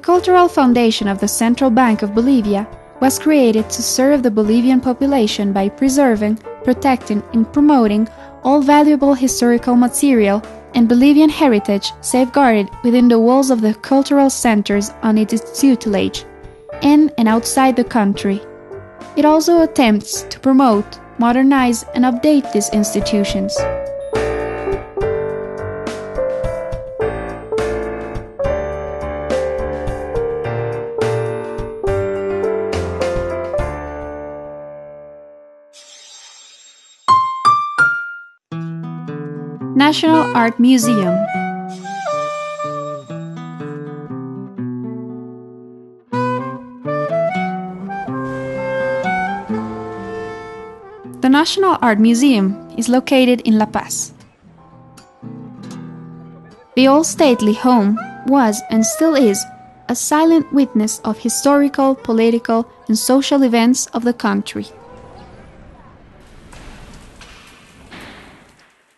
cultural foundation of the Central Bank of Bolivia was created to serve the Bolivian population by preserving, protecting, and promoting all valuable historical material and Bolivian heritage safeguarded within the walls of the cultural centers on its tutelage, in and outside the country. It also attempts to promote, modernize, and update these institutions. National Art Museum. The National Art Museum is located in La Paz. The old stately home was and still is a silent witness of historical, political, and social events of the country.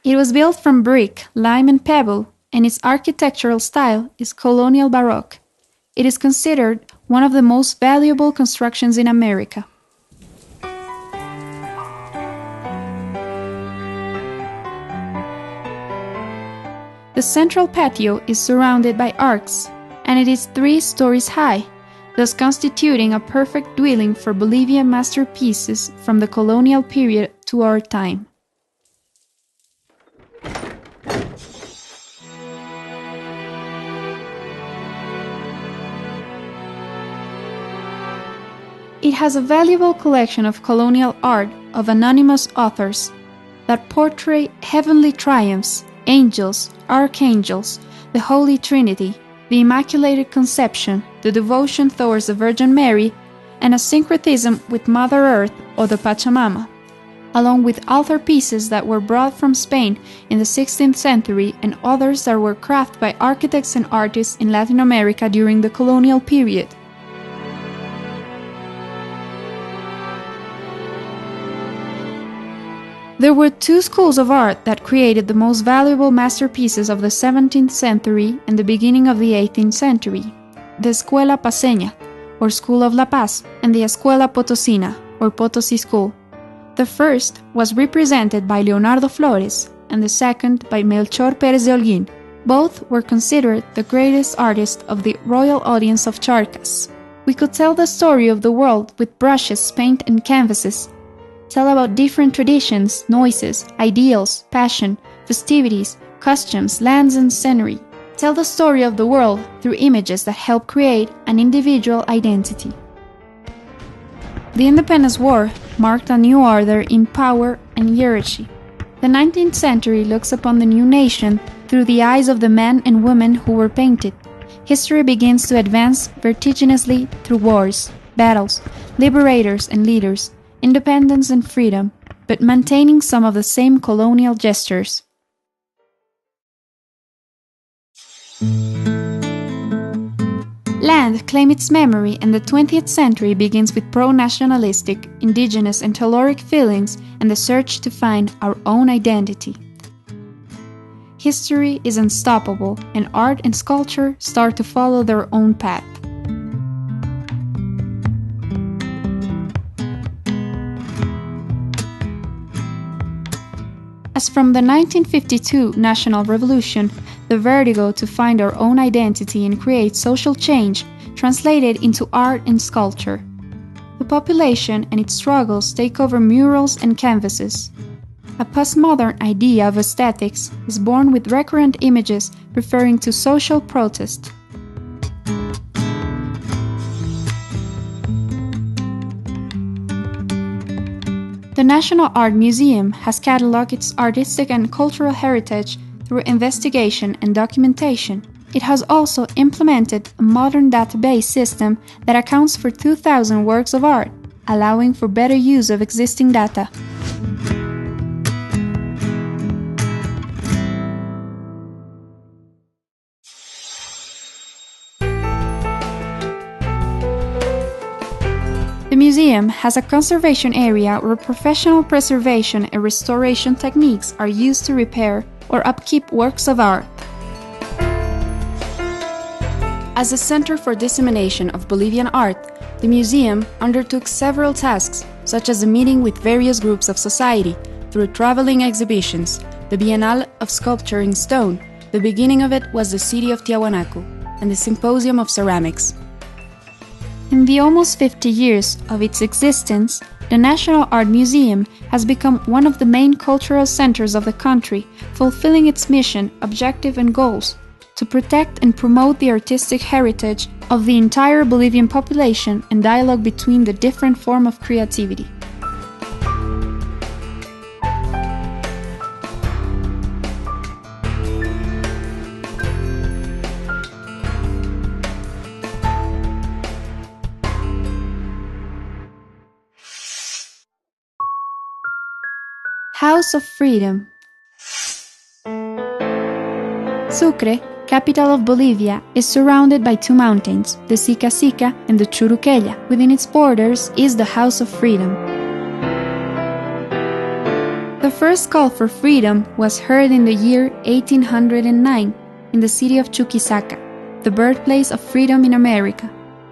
It was built from brick, lime, and pebble, and its architectural style is colonial Baroque. It is considered one of the most valuable constructions in America. The central patio is surrounded by arcs, and it is 3 stories high, thus constituting a perfect dwelling for Bolivian masterpieces from the colonial period to our time. It has a valuable collection of colonial art of anonymous authors that portray heavenly triumphs, angels, archangels, the Holy Trinity, the Immaculate Conception, the devotion towards the Virgin Mary, and a syncretism with Mother Earth or the Pachamama, along with altarpieces that were brought from Spain in the 16th century and others that were crafted by architects and artists in Latin America during the colonial period. There were 2 schools of art that created the most valuable masterpieces of the 17th century and the beginning of the 18th century: the Escuela Paceña, or School of La Paz, and the Escuela Potosina, or Potosí School. The first was represented by Leonardo Flores, and the second by Melchor Pérez de Holguín. Both were considered the greatest artists of the royal audience of Charcas. We could tell the story of the world with brushes, paint, and canvases, tell about different traditions, noises, ideals, passion, festivities, costumes, lands, and scenery. Tell the story of the world through images that help create an individual identity. The Independence War marked a new order in power and hierarchy. The 19th century looks upon the new nation through the eyes of the men and women who were painted. History begins to advance vertiginously through wars, battles, liberators and leaders, independence and freedom, but maintaining some of the same colonial gestures. Land claimed its memory, and the 20th century begins with pro-nationalistic, indigenous and telluric feelings and the search to find our own identity. History is unstoppable, and art and sculpture start to follow their own path. As from the 1952 National Revolution, the vertigo to find our own identity and create social change translated into art and sculpture. The population and its struggles take over murals and canvases. A postmodern idea of aesthetics is born with recurrent images referring to social protest. The National Art Museum has cataloged its artistic and cultural heritage through investigation and documentation. It has also implemented a modern database system that accounts for 2,000 works of art, allowing for better use of existing data. The museum has a conservation area where professional preservation and restoration techniques are used to repair or upkeep works of art. As a center for dissemination of Bolivian art, the museum undertook several tasks, such as a meeting with various groups of society, through traveling exhibitions, the Biennale of Sculpture in Stone, the beginning of it was the city of Tiahuanaco, and the Symposium of Ceramics. In the almost 50 years of its existence, the National Art Museum has become one of the main cultural centers of the country, fulfilling its mission, objective and goals to protect and promote the artistic heritage of the entire Bolivian population and dialogue between the different forms of creativity. House of Freedom. Sucre, capital of Bolivia, is surrounded by two mountains, the Sica Sica and the Churuquella. Within its borders is the House of Freedom. The first call for freedom was heard in the year 1809 in the city of Chuquisaca, the birthplace of freedom in America.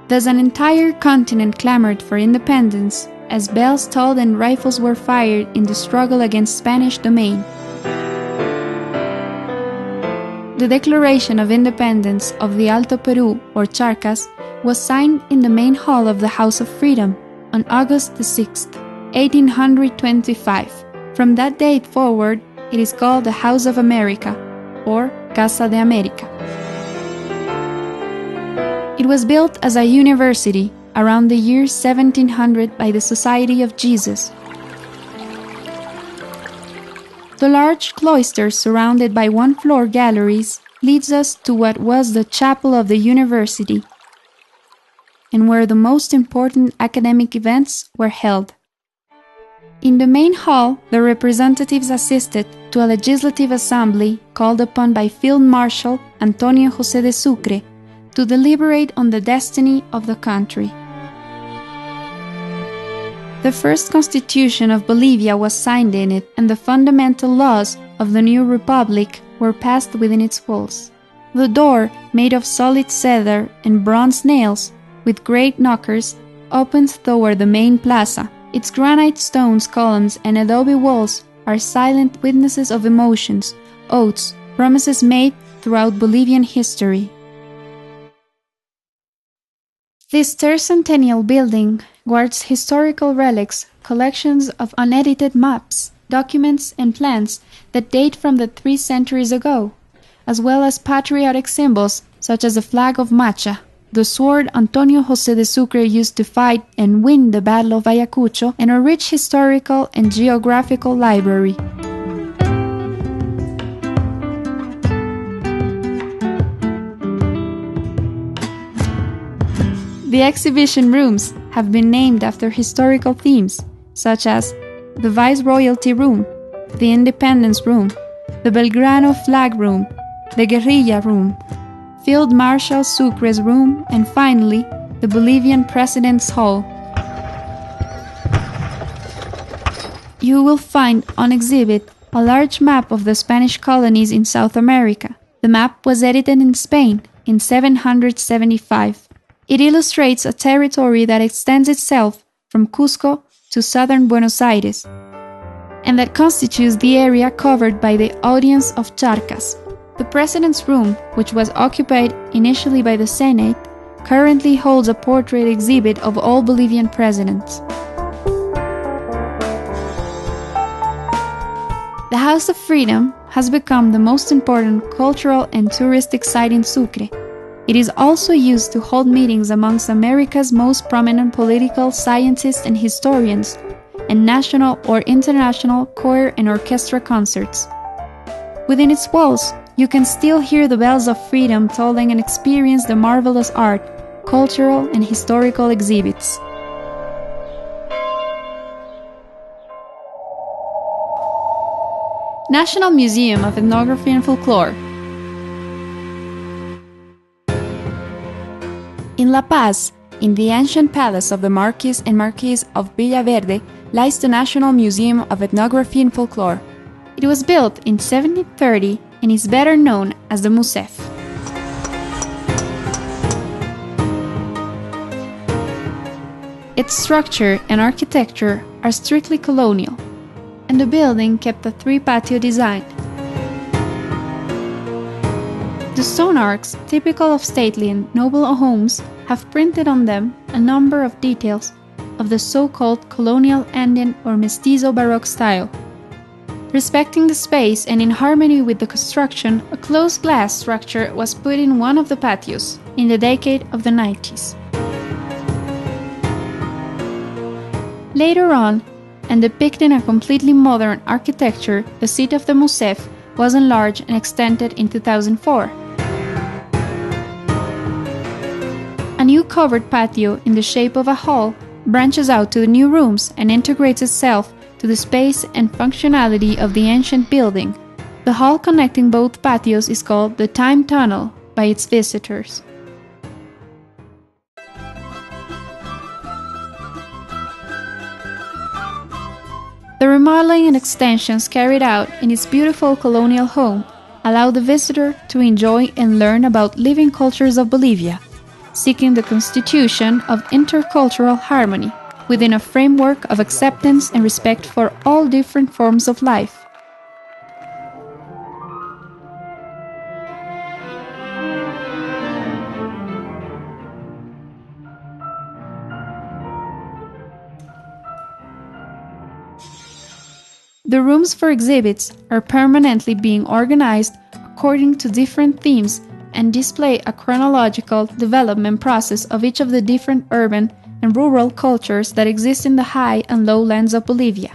Thus an entire continent clamored for independence as bells tolled and rifles were fired in the struggle against Spanish domain. The Declaration of Independence of the Alto Peru, or Charcas, was signed in the main hall of the House of Freedom on August 6, 1825. From that date forward, it is called the House of America, or Casa de América. It was built as a university around the year 1700 by the Society of Jesus. The large cloister surrounded by one-floor galleries leads us to what was the chapel of the university, and where the most important academic events were held. In the main hall, the representatives assisted to a legislative assembly called upon by Field Marshal Antonio José de Sucre to deliberate on the destiny of the country. The first constitution of Bolivia was signed in it, and the fundamental laws of the new republic were passed within its walls. The door, made of solid cedar and bronze nails, with great knockers, opens toward the main plaza. Its granite stones, columns, and adobe walls are silent witnesses of emotions, oaths, promises made throughout Bolivian history. This tercentennial building guards historical relics, collections of unedited maps, documents, and plans that date from the 3 centuries ago, as well as patriotic symbols such as the flag of Macha, the sword Antonio José de Sucre used to fight and win the Battle of Ayacucho, and a rich historical and geographical library. The exhibition rooms have been named after historical themes, such as the Viceroyalty Room, the Independence Room, the Belgrano Flag Room, the Guerrilla Room, Field Marshal Sucre's Room, and finally, the Bolivian President's Hall. You will find on exhibit a large map of the Spanish colonies in South America. The map was edited in Spain in 775. It illustrates a territory that extends itself from Cusco to southern Buenos Aires, and that constitutes the area covered by the Audience of Charcas. The President's Room, which was occupied initially by the Senate, currently holds a portrait exhibit of all Bolivian presidents. The House of Freedom has become the most important cultural and touristic site in Sucre. It is also used to hold meetings amongst America's most prominent political scientists and historians, and national or international choir and orchestra concerts. Within its walls, you can still hear the bells of freedom tolling and experience the marvelous art, cultural and historical exhibits. National Museum of Ethnography and Folklore. In La Paz, in the ancient palace of the Marquis and Marquise of Villaverde, lies the National Museum of Ethnography and Folklore. It was built in 1730 and is better known as the Musef. Its structure and architecture are strictly colonial, and the building kept a three-patio design. The stone arcs, typical of stately and noble homes, have printed on them a number of details of the so-called colonial Andean or mestizo Baroque style. Respecting the space and in harmony with the construction, a closed glass structure was put in one of the patios in the decade of the 90s. Later on, and depicting a completely modern architecture, the seat of the Musef was enlarged and extended in 2004. A new covered patio in the shape of a hall branches out to the new rooms and integrates itself to the space and functionality of the ancient building. The hall connecting both patios is called the Time Tunnel by its visitors. The remodeling and extensions carried out in its beautiful colonial home allow the visitor to enjoy and learn about living cultures of Bolivia, seeking the constitution of intercultural harmony within a framework of acceptance and respect for all different forms of life. The rooms for exhibits are permanently being organized according to different themes and display a chronological development process of each of the different urban and rural cultures that exist in the high and lowlands of Bolivia.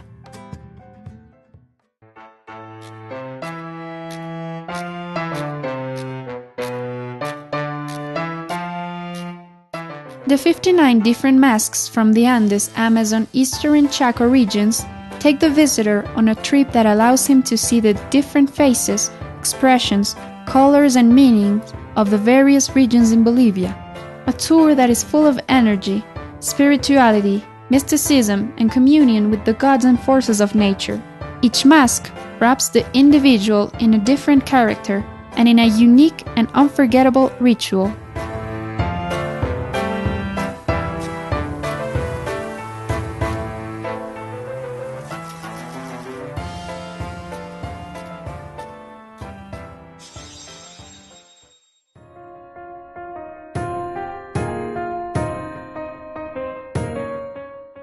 The 59 different masks from the Andes, Amazon, Eastern and Chaco regions take the visitor on a trip that allows him to see the different faces, expressions, colors and meanings of the various regions in Bolivia. A tour that is full of energy, spirituality, mysticism, and communion with the gods and forces of nature. Each mask wraps the individual in a different character and in a unique and unforgettable ritual.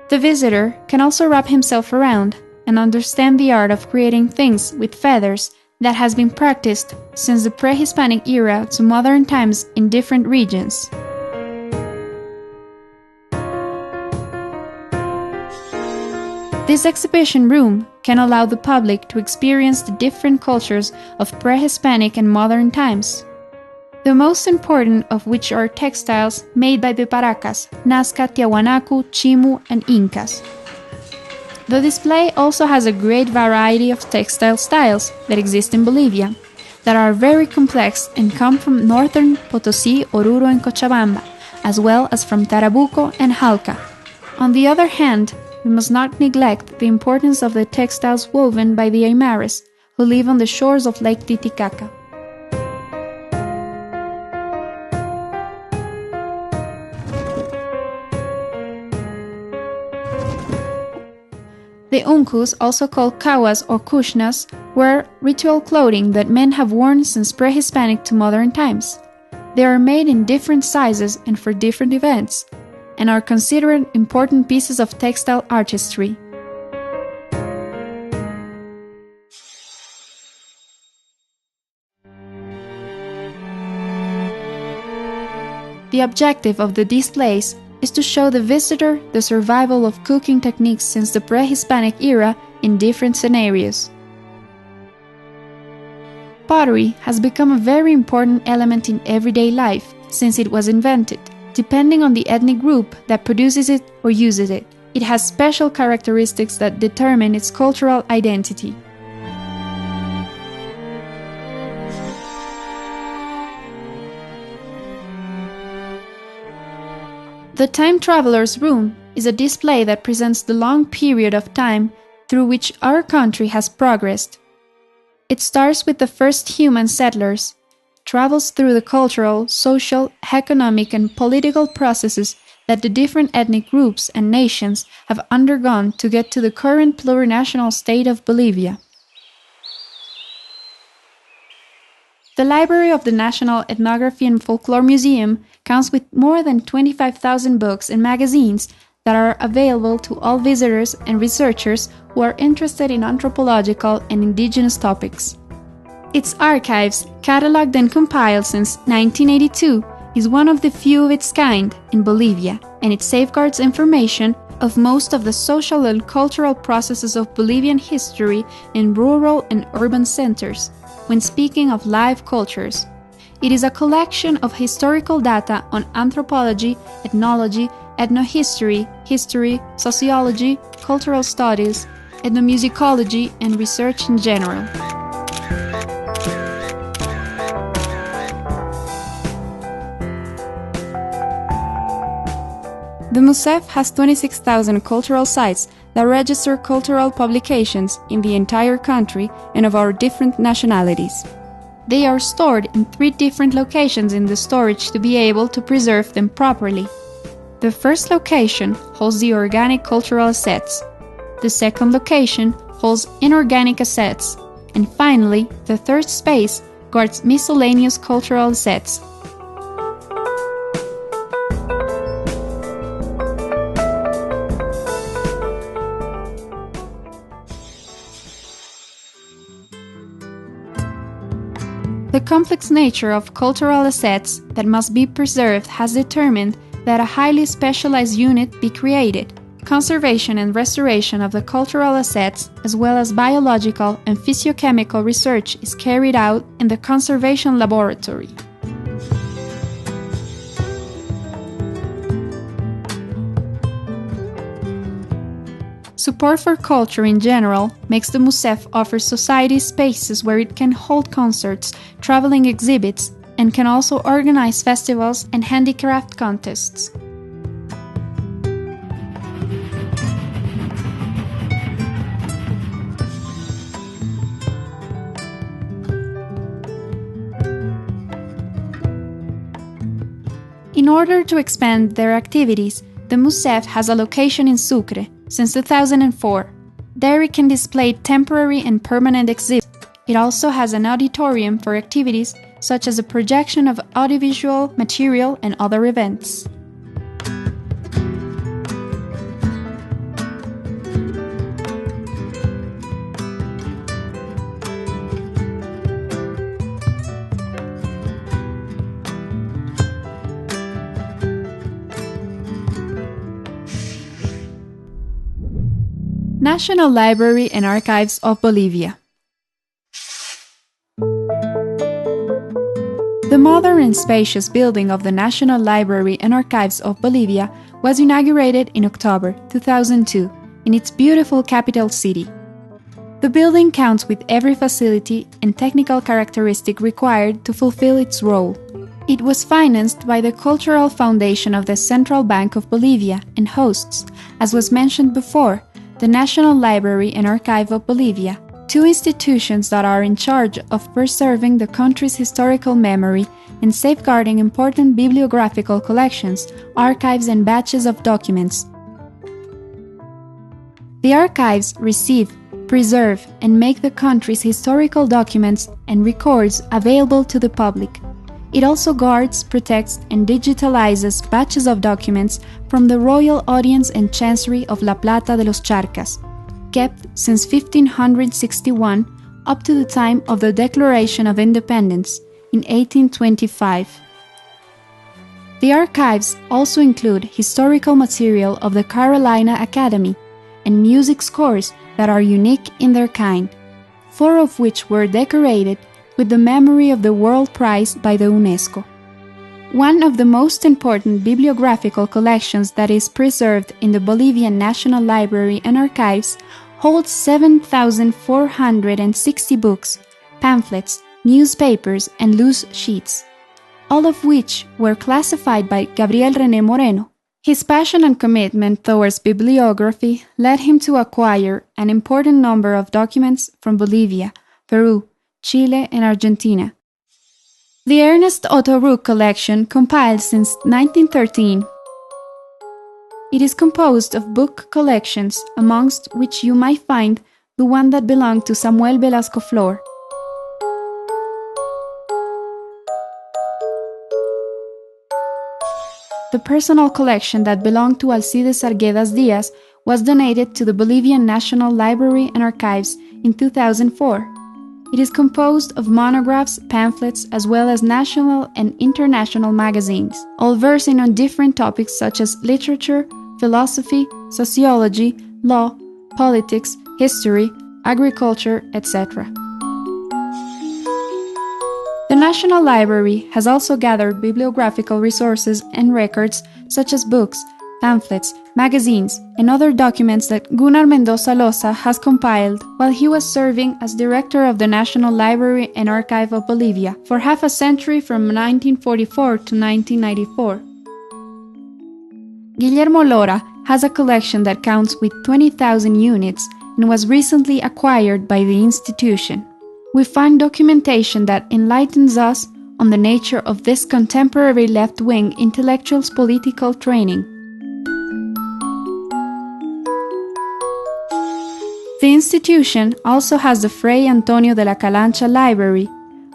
The visitor can also wrap himself around and understand the art of creating things with feathers that has been practiced since the pre-Hispanic era to modern times in different regions. This exhibition room can allow the public to experience the different cultures of pre-Hispanic and modern times, the most important of which are textiles made by the Paracas, Nazca, Tiahuanacu, Chimu, and Incas. The display also has a great variety of textile styles that exist in Bolivia, that are very complex and come from northern Potosí, Oruro, and Cochabamba, as well as from Tarabuco and Jalca. On the other hand, we must not neglect the importance of the textiles woven by the Aymaras, who live on the shores of Lake Titicaca. The uncus, also called kawas or kushnas, were ritual clothing that men have worn since pre-Hispanic to modern times. They are made in different sizes and for different events, and are considered important pieces of textile artistry. The objective of the displays is to show the visitor the survival of cooking techniques since the pre-Hispanic era in different scenarios. Pottery has become a very important element in everyday life since it was invented. Depending on the ethnic group that produces it or uses it, it has special characteristics that determine its cultural identity. The Time Traveler's Room is a display that presents the long period of time through which our country has progressed. It starts with the first human settlers, travels through the cultural, social, economic, and political processes that the different ethnic groups and nations have undergone to get to the current plurinational state of Bolivia. The library of the National Ethnography and Folklore Museum counts with more than 25,000 books and magazines that are available to all visitors and researchers who are interested in anthropological and indigenous topics. Its archives, catalogued and compiled since 1982, is one of the few of its kind in Bolivia, and it safeguards information of most of the social and cultural processes of Bolivian history in rural and urban centers, when speaking of live cultures. It is a collection of historical data on anthropology, ethnology, ethnohistory, history, sociology, cultural studies, ethnomusicology, and research in general. The MUSEF has 26,000 cultural sites that register cultural publications in the entire country and of our different nationalities. They are stored in 3 different locations in the storage to be able to preserve them properly. The first location holds the organic cultural assets. The second location holds inorganic assets. And finally, the third space guards miscellaneous cultural assets. The complex nature of cultural assets that must be preserved has determined that a highly specialized unit be created. Conservation and restoration of the cultural assets, as well as biological and physiochemical research, is carried out in the Conservation Laboratory. Support for culture in general makes the MUSEF offer society spaces where it can hold concerts, traveling exhibits, and can also organize festivals and handicraft contests. In order to expand their activities, the MUSEF has a location in Sucre since 2004. There it can display temporary and permanent exhibits. It also has an auditorium for activities such as a projection of audiovisual material and other events. National Library and Archives of Bolivia. The modern and spacious building of the National Library and Archives of Bolivia was inaugurated in October 2002 in its beautiful capital city. The building counts with every facility and technical characteristic required to fulfill its role. It was financed by the Cultural Foundation of the Central Bank of Bolivia and hosts, as was mentioned before, the National Library and Archive of Bolivia, 2 institutions that are in charge of preserving the country's historical memory and safeguarding important bibliographical collections, archives, and batches of documents. The archives receive, preserve, and make the country's historical documents and records available to the public. It also guards, protects, and digitalizes batches of documents from the Royal Audience and Chancery of La Plata de los Charcas, kept since 1561 up to the time of the Declaration of Independence in 1825. The archives also include historical material of the Carolina Academy and music scores that are unique in their kind, 4 of which were decorated with the Memory of the World Prize by the UNESCO. One of the most important bibliographical collections that is preserved in the Bolivian National Library and Archives holds 7,460 books, pamphlets, newspapers, and loose sheets, all of which were classified by Gabriel René Moreno. His passion and commitment towards bibliography led him to acquire an important number of documents from Bolivia, Peru, Chile, and Argentina. The Ernest Otto Ruck collection, compiled since 1913, It is composed of book collections, amongst which you might find the one that belonged to Samuel Velasco Flor. The personal collection that belonged to Alcides Arguedas Diaz was donated to the Bolivian National Library and Archives in 2004. It is composed of monographs, pamphlets, as well as national and international magazines, all versing on different topics such as literature, philosophy, sociology, law, politics, history, agriculture, etc. The National Library has also gathered bibliographical resources and records such as books, pamphlets, magazines, and other documents that Gunnar Mendoza Loza has compiled while he was serving as director of the National Library and Archive of Bolivia for half a century from 1944 to 1994. Guillermo Lora has a collection that counts with 20,000 units and was recently acquired by the institution. We find documentation that enlightens us on the nature of this contemporary left-wing intellectual's political training. The institution also has the Fray Antonio de la Calancha Library,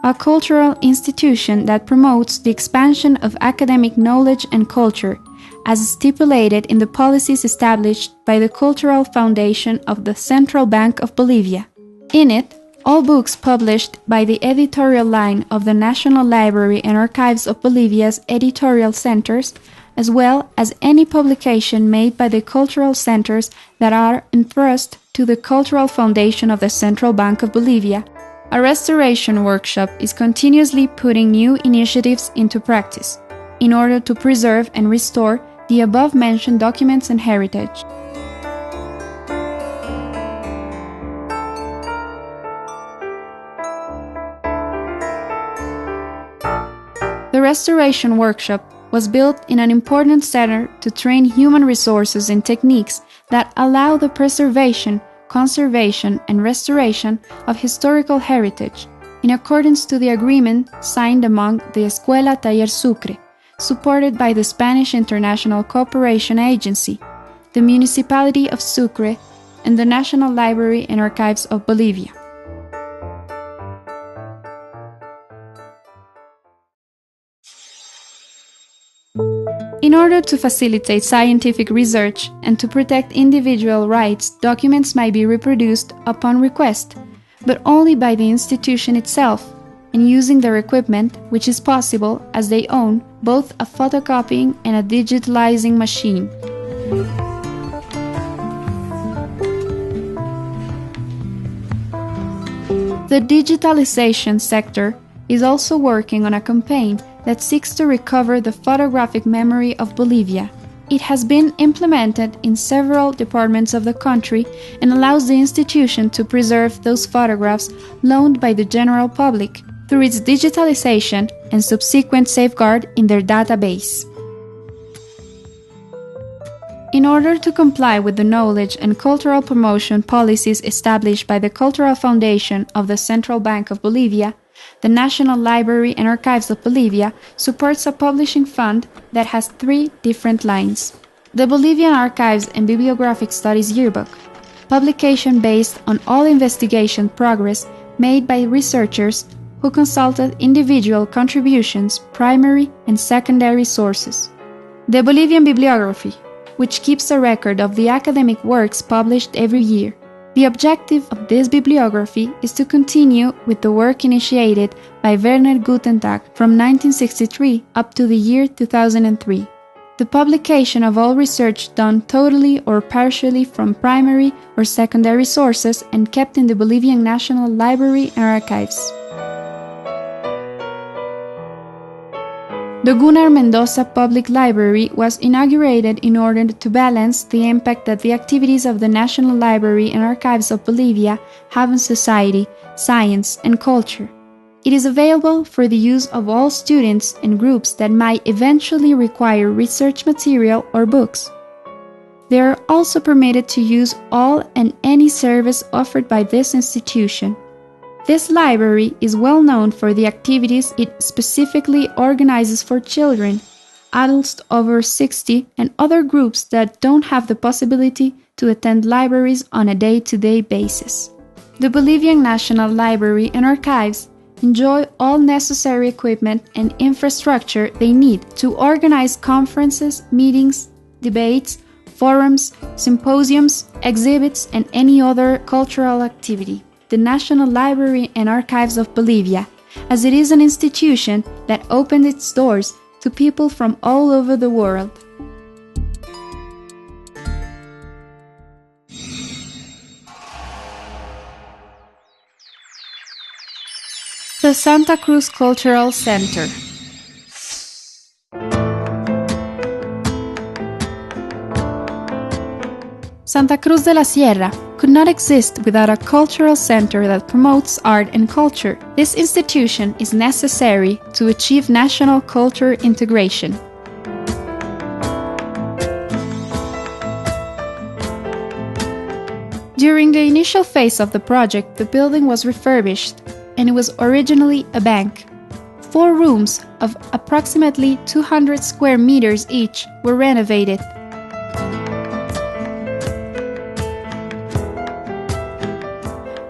a cultural institution that promotes the expansion of academic knowledge and culture, as stipulated in the policies established by the Cultural Foundation of the Central Bank of Bolivia. In it, all books published by the editorial line of the National Library and Archives of Bolivia's editorial centers, as well as any publication made by the cultural centers that are entrusted to the Cultural Foundation of the Central Bank of Bolivia, a restoration workshop is continuously putting new initiatives into practice in order to preserve and restore the above-mentioned documents and heritage. The restoration workshop was built in an important center to train human resources in techniques that allow the preservation, conservation, and restoration of historical heritage, in accordance to the agreement signed among the Escuela Taller Sucre, supported by the Spanish International Cooperation Agency, the Municipality of Sucre, and the National Library and Archives of Bolivia. In order to facilitate scientific research and to protect individual rights, documents might be reproduced upon request, but only by the institution itself, and using their equipment, which is possible as they own both a photocopying and a digitalizing machine. The digitalization sector is also working on a campaign that seeks to recover the photographic memory of Bolivia. It has been implemented in several departments of the country and allows the institution to preserve those photographs loaned by the general public through its digitalization and subsequent safeguard in their database. In order to comply with the knowledge and cultural promotion policies established by the Cultural Foundation of the Central Bank of Bolivia, the National Library and Archives of Bolivia supports a publishing fund that has 3 different lines. The Bolivian Archives and Bibliographic Studies Yearbook, publication based on all investigation progress made by researchers who consulted individual contributions, primary and secondary sources. The Bolivian Bibliography, which keeps a record of the academic works published every year. The objective of this bibliography is to continue with the work initiated by Werner Gutentag from 1963 up to the year 2003. The publication of all research done totally or partially from primary or secondary sources and kept in the Bolivian National Library and Archives. The Gunnar Mendoza Public Library was inaugurated in order to balance the impact that the activities of the National Library and Archives of Bolivia have on society, science, and culture. It is available for the use of all students and groups that might eventually require research material or books. They are also permitted to use all and any service offered by this institution. This library is well known for the activities it specifically organizes for children, adults over 60, and other groups that don't have the possibility to attend libraries on a day-to-day basis. The Bolivian National Library and Archives enjoy all necessary equipment and infrastructure they need to organize conferences, meetings, debates, forums, symposiums, exhibits, and any other cultural activity. The National Library and Archives of Bolivia, as it is an institution that opened its doors to people from all over the world. The Santa Cruz Cultural Center. Santa Cruz de la Sierra could not exist without a cultural center that promotes art and culture. This institution is necessary to achieve national culture integration. During the initial phase of the project, the building was refurbished, and it was originally a bank. 4 rooms of approximately 200 square meters each were renovated.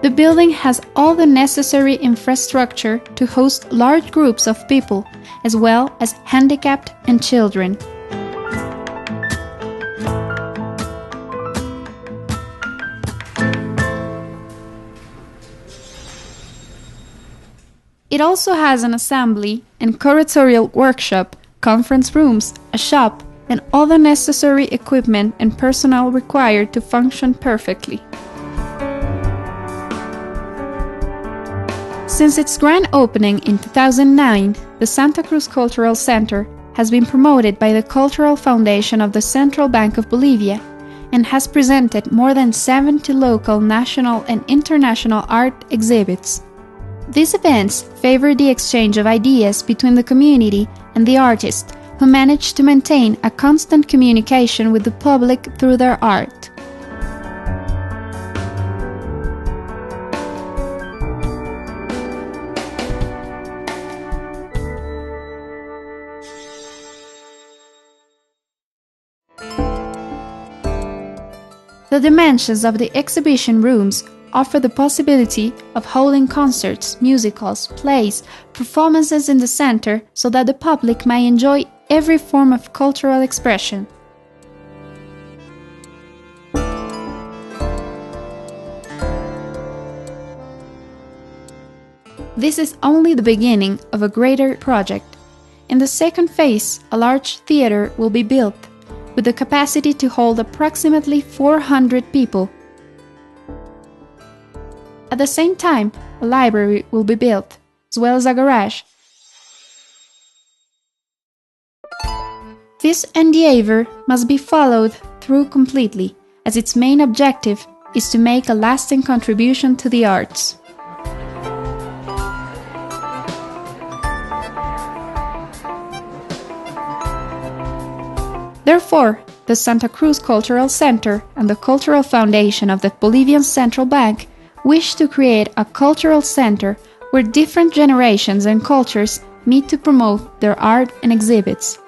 The building has all the necessary infrastructure to host large groups of people, as well as handicapped and children. It also has an assembly and curatorial workshop, conference rooms, a shop, and all the necessary equipment and personnel required to function perfectly. Since its grand opening in 2009, the Santa Cruz Cultural Center has been promoted by the Cultural Foundation of the Central Bank of Bolivia and has presented more than 70 local, national, and international art exhibits. These events favor the exchange of ideas between the community and the artists, who manage to maintain a constant communication with the public through their art. The dimensions of the exhibition rooms offer the possibility of holding concerts, musicals, plays, performances in the center so that the public may enjoy every form of cultural expression. This is only the beginning of a greater project. In the second phase, a large theater will be built, with the capacity to hold approximately 400 people. At the same time, a library will be built, as well as a garage. This endeavor must be followed through completely, as its main objective is to make a lasting contribution to the arts. Therefore, the Santa Cruz Cultural Center and the Cultural Foundation of the Bolivian Central Bank wish to create a cultural center where different generations and cultures meet to promote their art and exhibits.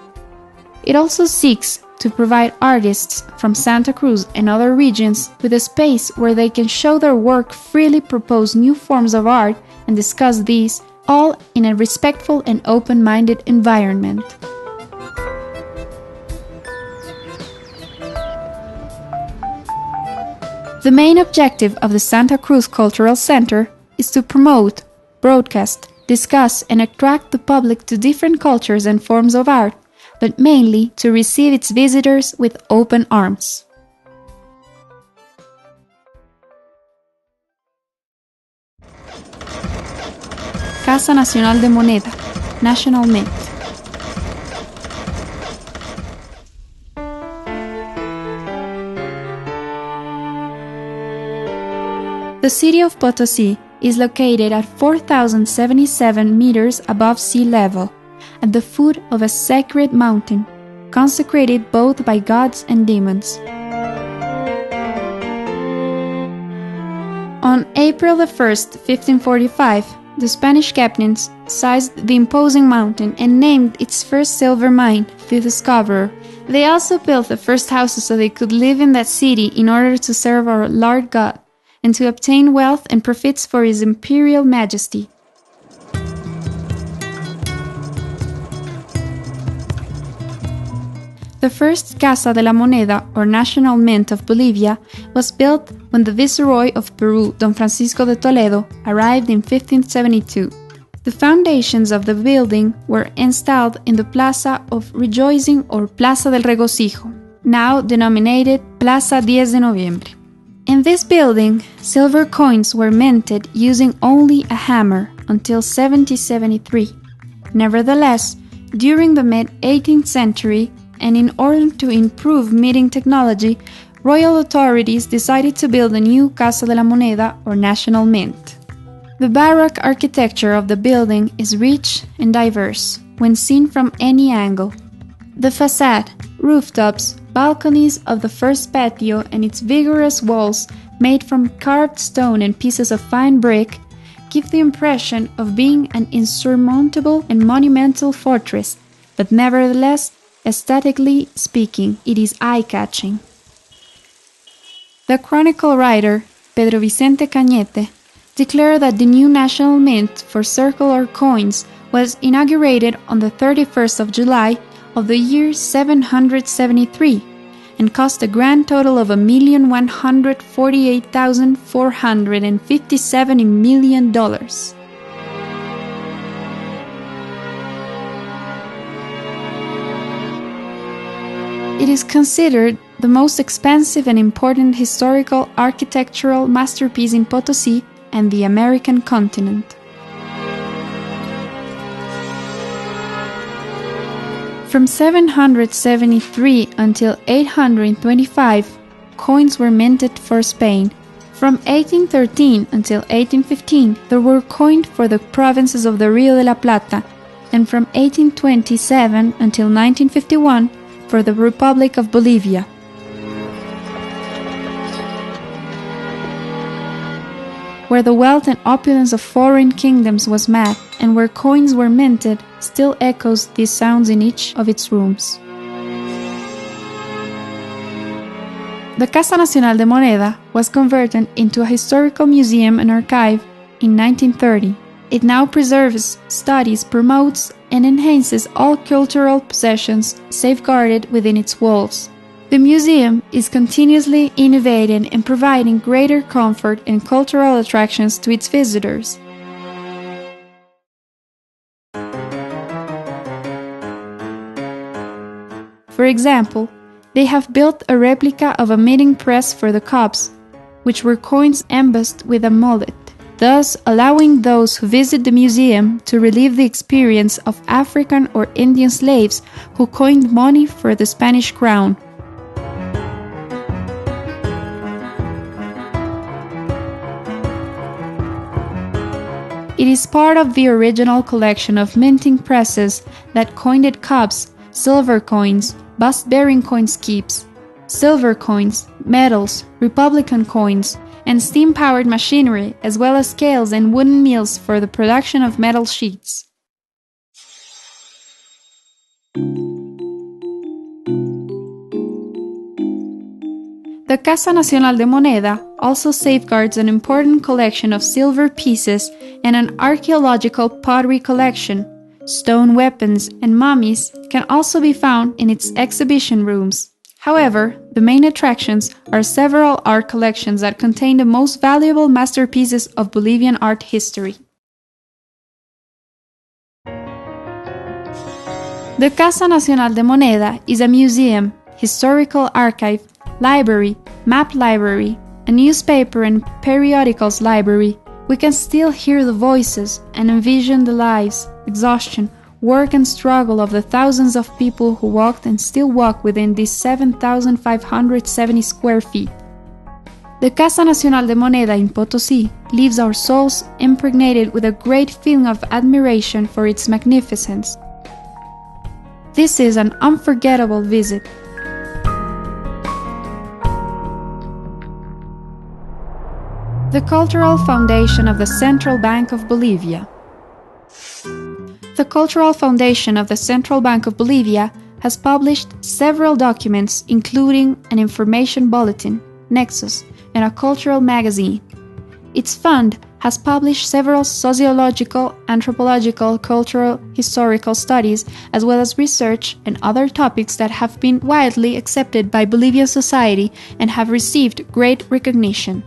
It also seeks to provide artists from Santa Cruz and other regions with a space where they can show their work, freely propose new forms of art, and discuss these, all in a respectful and open-minded environment. The main objective of the Santa Cruz Cultural Center is to promote, broadcast, discuss, and attract the public to different cultures and forms of art, but mainly to receive its visitors with open arms. Casa Nacional de Moneda, National Mint. The city of Potosí is located at 4,077 meters above sea level, at the foot of a sacred mountain, consecrated both by gods and demons. On April 1, 1545, the Spanish captains sized the imposing mountain and named its first silver mine, the Discoverer. They also built the first houses so they could live in that city in order to serve our Lord God, and to obtain wealth and profits for His Imperial Majesty. The first Casa de la Moneda, or National Mint of Bolivia, was built when the Viceroy of Peru, Don Francisco de Toledo, arrived in 1572. The foundations of the building were installed in the Plaza of Rejoicing or Plaza del Regocijo, now denominated Plaza 10 de Noviembre. In this building, silver coins were minted using only a hammer until 1773. Nevertheless, during the mid-18th century, and in order to improve minting technology, royal authorities decided to build a new Casa de la Moneda, or National Mint. The Baroque architecture of the building is rich and diverse when seen from any angle. The facade, rooftops, balconies of the first patio and its vigorous walls made from carved stone and pieces of fine brick give the impression of being an insurmountable and monumental fortress, but nevertheless, aesthetically speaking, it is eye-catching. The chronicle writer, Pedro Vicente Cañete, declared that the new national mint for circular coins was inaugurated on the 31st of July of the year 773 and cost a grand total of $1,148,457 million. It is considered the most expensive and important historical architectural masterpiece in Potosí and the American continent. From 773 until 825, coins were minted for Spain. From 1813 until 1815, there were coined for the provinces of the Rio de la Plata, and from 1827 until 1951, for the Republic of Bolivia. Where the wealth and opulence of foreign kingdoms was met, and where coins were minted, still echoes these sounds in each of its rooms. The Casa Nacional de Moneda was converted into a historical museum and archive in 1930. It now preserves, studies, promotes, and enhances all cultural possessions safeguarded within its walls. The museum is continuously innovating and providing greater comfort and cultural attractions to its visitors. For example, they have built a replica of a meeting press for the Cubs, which were coins embossed with a mullet, thus allowing those who visit the museum to relive the experience of African or Indian slaves who coined money for the Spanish crown. It is part of the original collection of minting presses that coined cups, silver coins, bust-bearing coin skips, silver coins, medals, republican coins, and steam-powered machinery, as well as scales and wooden mills for the production of metal sheets. The Casa Nacional de Moneda also safeguards an important collection of silver pieces and an archaeological pottery collection. Stone weapons and mummies can also be found in its exhibition rooms. However, the main attractions are several art collections that contain the most valuable masterpieces of Bolivian art history. The Casa Nacional de Moneda is a museum, historical archive, library, map library, a newspaper and periodicals library. We can still hear the voices and envision the lives, exhaustion, work and struggle of the thousands of people who walked and still walk within these 7,570 square feet. The Casa Nacional de Moneda in Potosí leaves our souls impregnated with a great feeling of admiration for its magnificence. This is an unforgettable visit. The cultural foundation of the Central Bank of Bolivia. The Cultural Foundation of the Central Bank of Bolivia has published several documents including an information bulletin, Nexus, and a cultural magazine. Its fund has published several sociological, anthropological, cultural, historical studies, as well as research and other topics that have been widely accepted by Bolivian society and have received great recognition.